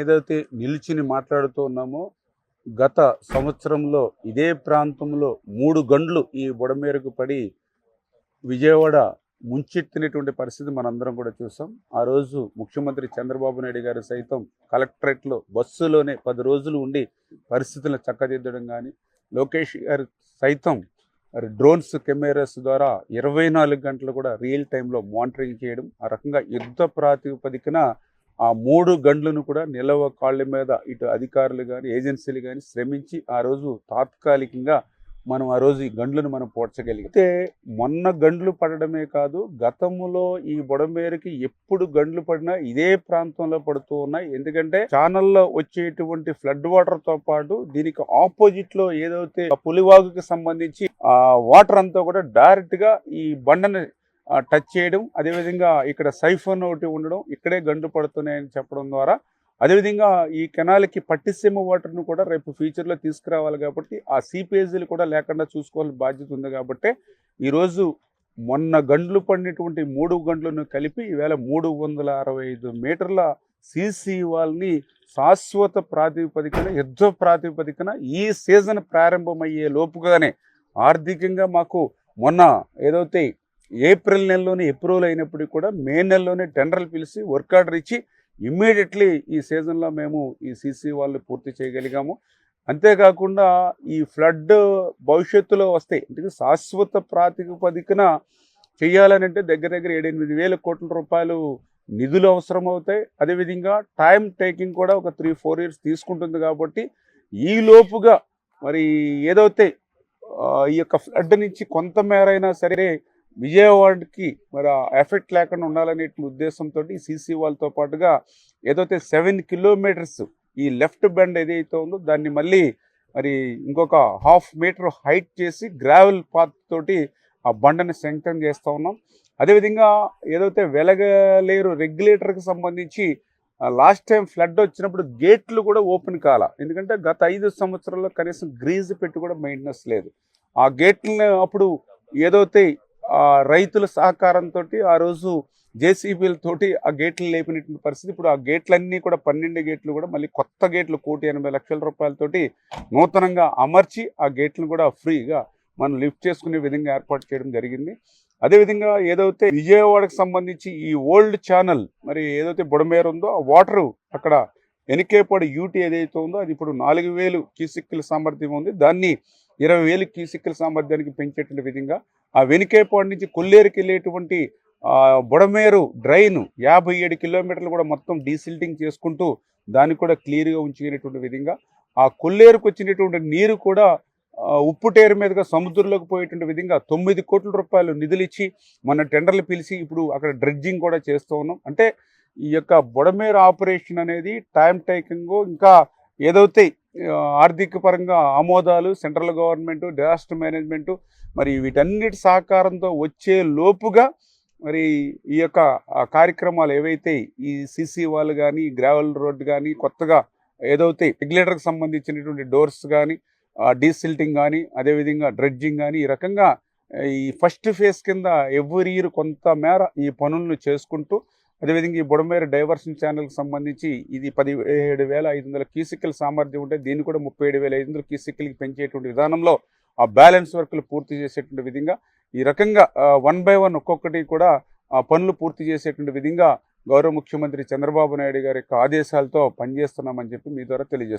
ఏదైతే నిలిచిని మాట్లాడుతూ ఉన్నామో గత సంవత్సరంలో ఇదే ప్రాంతంలో 3 గంటలు ఈ బుడమేరకు పడి విజయవాడ ముంచెత్తినటువంటి పరిస్థితి మనందరం కూడా చూసాం. ఆ రోజు ముఖ్యమంత్రి చంద్రబాబు నాయుడు గారు సైతం కలెక్టరేట్లో బస్సులోనే 10 రోజులు ఉండి పరిస్థితులను చక్కదిద్దడం కానీ, లోకేష్ గారు సైతం డ్రోన్స్ కెమెరాస్ ద్వారా 24 గంటలు కూడా రియల్ టైంలో మానిటరింగ్ చేయడం, ఆ రకంగా యుద్ధ ప్రాతిపదికన ఆ 3 గంటలను కూడా నిలవ కాళ్ళ మీద ఇటు అధికారులు కానీ ఏజెన్సీలు కానీ శ్రమించి ఆ రోజు తాత్కాలికంగా మనం ఆ రోజు ఈ గండ్లను మనం పోడ్చగలిగితే మొన్న గండ్లు పడడమే కాదు, గతంలో ఈ బుడమేరుకి ఎప్పుడు గండ్లు పడినా ఇదే ప్రాంతంలో పడుతూ ఉన్నాయి. ఎందుకంటే ఛానల్లో వచ్చేటువంటి ఫ్లడ్ వాటర్ తో పాటు దీనికి ఆపోజిట్ లో ఏదైతే పులివాగుకి సంబంధించి ఆ వాటర్ అంతా కూడా డైరెక్ట్ గా ఈ బండని టచ్ చేయడం, అదేవిధంగా ఇక్కడ సైఫోన్ ఒకటి ఉండడం, ఇక్కడే గండ్లు పడుతున్నాయని చెప్పడం ద్వారా, అదేవిధంగా ఈ కెనాల్కి పట్టిసీమ వాటర్ను కూడా రేపు ఫ్యూచర్లో తీసుకురావాలి కాబట్టి ఆ సీపేజీలు కూడా లేకుండా చూసుకోవాల్సిన బాధ్యత ఉంది. కాబట్టి ఈరోజు మొన్న గండ్లు పడినటువంటి 3 గంటలను కలిపి ఈవేళ 365 మీటర్ల సీసీ వాల్ని శాశ్వత ప్రాతిపదికన, యుద్ధ ప్రాతిపదికన ఈ సీజన్ ప్రారంభమయ్యే లోపుగానే ఆర్థికంగా మాకు మొన్న ఏదైతే ఏప్రిల్ నెలలోనే అప్రూవల్ అయినప్పటికీ కూడా మే నెలలోనే టెండర్లు పిలిచి వర్క్ ఆర్డర్ ఇచ్చి ఇమ్మీడియట్లీ ఈ సీజన్లో మేము ఈ సీసీ వాళ్ళు పూర్తి చేయగలిగాము. అంతేకాకుండా ఈ ఫ్లడ్ భవిష్యత్తులో వస్తాయి అంటే శాశ్వత ప్రాతిపదికన చేయాలనంటే దగ్గర దగ్గర 7-8 వేల కోట్ల రూపాయలు నిధులు అవసరం అవుతాయి. అదేవిధంగా టైం టేకింగ్ కూడా ఒక 3-4 ఇయర్స్ తీసుకుంటుంది. కాబట్టి ఈ లోపుగా మరి ఏదైతే ఈ యొక్క ఫ్లడ్ నుంచి కొంతమేరైనా సరే విజయవాడకి మరి ఎఫెక్ట్ లేకుండా ఉండాలనే ఉద్దేశంతో ఈ సీసీ వాళ్ళతో పాటుగా ఏదైతే 7 కిలోమీటర్స్ ఈ లెఫ్ట్ బెండ్ ఏదైతే ఉందో దాన్ని మళ్ళీ మరి ఇంకొక 1/2 మీటర్ హైట్ చేసి గ్రావెల్ పాత్ తోటి ఆ బండని స్ట్రెంగ్తన్ చేస్తూ ఉన్నాం. అదేవిధంగా ఏదైతే వెలగలేరు రెగ్యులేటర్కి సంబంధించి లాస్ట్ టైం ఫ్లడ్ వచ్చినప్పుడు గేట్లు కూడా ఓపెన్ కాల, ఎందుకంటే గత 5 సంవత్సరాల్లో కనీసం గ్రీజ్ పెట్టి కూడా మెయింటెనెన్స్ లేదు. ఆ గేట్లను అప్పుడు ఏదైతే రైతుల సహకారంతో ఆ రోజు జేసీబీలతోటి ఆ గేట్లు లేపినటువంటి పరిస్థితి. ఇప్పుడు ఆ గేట్లన్నీ కూడా 12 గేట్లు కూడా మళ్ళీ కొత్త గేట్లు 1,80,00,000 రూపాయలతోటి నూతనంగా అమర్చి ఆ గేట్లను కూడా ఫ్రీగా మనం లిఫ్ట్ చేసుకునే విధంగా ఏర్పాటు చేయడం జరిగింది. అదేవిధంగా ఏదైతే విజయవాడకు సంబంధించి ఈ ఓల్డ్ ఛానల్ మరి ఏదైతే బుడమేరు ఉందో ఆ వాటరు అక్కడ ఎనికేపాడు యూటీ ఏదైతే ఉందో అది ఇప్పుడు 4,000 క్యూసెక్కుల సామర్థ్యం ఉంది. దాన్ని 20,000 క్యూసెక్కుల సామర్థ్యానికి పెంచేటువంటి విధంగా ఆ వెనికేపాడు నుంచి కొల్లేరుకి వెళ్ళేటువంటి బుడమేరు డ్రైన్ 57 కిలోమీటర్లు కూడా మొత్తం డీసిల్టింగ్ చేసుకుంటూ దాన్ని కూడా క్లియర్గా ఉంచుకునేటువంటి విధంగా ఆ కొల్లేరుకు వచ్చినటువంటి నీరు కూడా ఉప్పుటేరు మీదుగా సముద్రంలోకి పోయేటువంటి విధంగా 9 కోట్ల రూపాయలు నిధులు ఇచ్చి మన టెండర్లు పిలిచి ఇప్పుడు అక్కడ డ్రెడ్జింగ్ కూడా చేస్తూ ఉన్నాం. అంటే ఈ యొక్క బుడమేరు ఆపరేషన్ అనేది టైం టేకింగ్, ఇంకా ఏదైతే ఆర్థిక పరంగా ఆమోదాలు సెంట్రల్ గవర్నమెంట్, డిజాస్టర్ మేనేజ్మెంటు మరి వీటన్నిటి సహకారంతో వచ్చే లోపుగా మరి ఈ యొక్క కార్యక్రమాలు ఏవైతే ఈ సీసీ వాళ్ళు కానీ గ్రావెల్ రోడ్ కానీ కొత్తగా ఏదైతే రెగ్యులేటర్కి సంబంధించినటువంటి డోర్స్ కానీ డీసిల్టింగ్ కానీ అదేవిధంగా డ్రెడ్జింగ్ కానీ ఈ రకంగా ఈ ఫస్ట్ ఫేజ్ కింద ఎవ్రీ ఇయర్ కొంతమేర ఈ పనులను చేసుకుంటూ, అదేవిధంగా ఈ బుడమేరు డైవర్షన్ ఛానల్కి సంబంధించి ఇది 17,500 క్యూసెక్కుల సామర్థ్యం ఉంటే దీన్ని కూడా 37,500 క్యూసెక్కులకి పెంచేటువంటి విధానంలో ఆ బ్యాలెన్స్ వర్క్లు పూర్తి చేసేటువంటి విధంగా ఈ రకంగా 1 by 1 ఒక్కొక్కటి కూడా ఆ పనులు పూర్తి చేసేటువంటి విధంగా గౌరవ ముఖ్యమంత్రి చంద్రబాబు నాయుడు గారి యొక్క ఆదేశాలతో పనిచేస్తున్నామని చెప్పి మీ ద్వారా తెలియజేస్తున్నాం.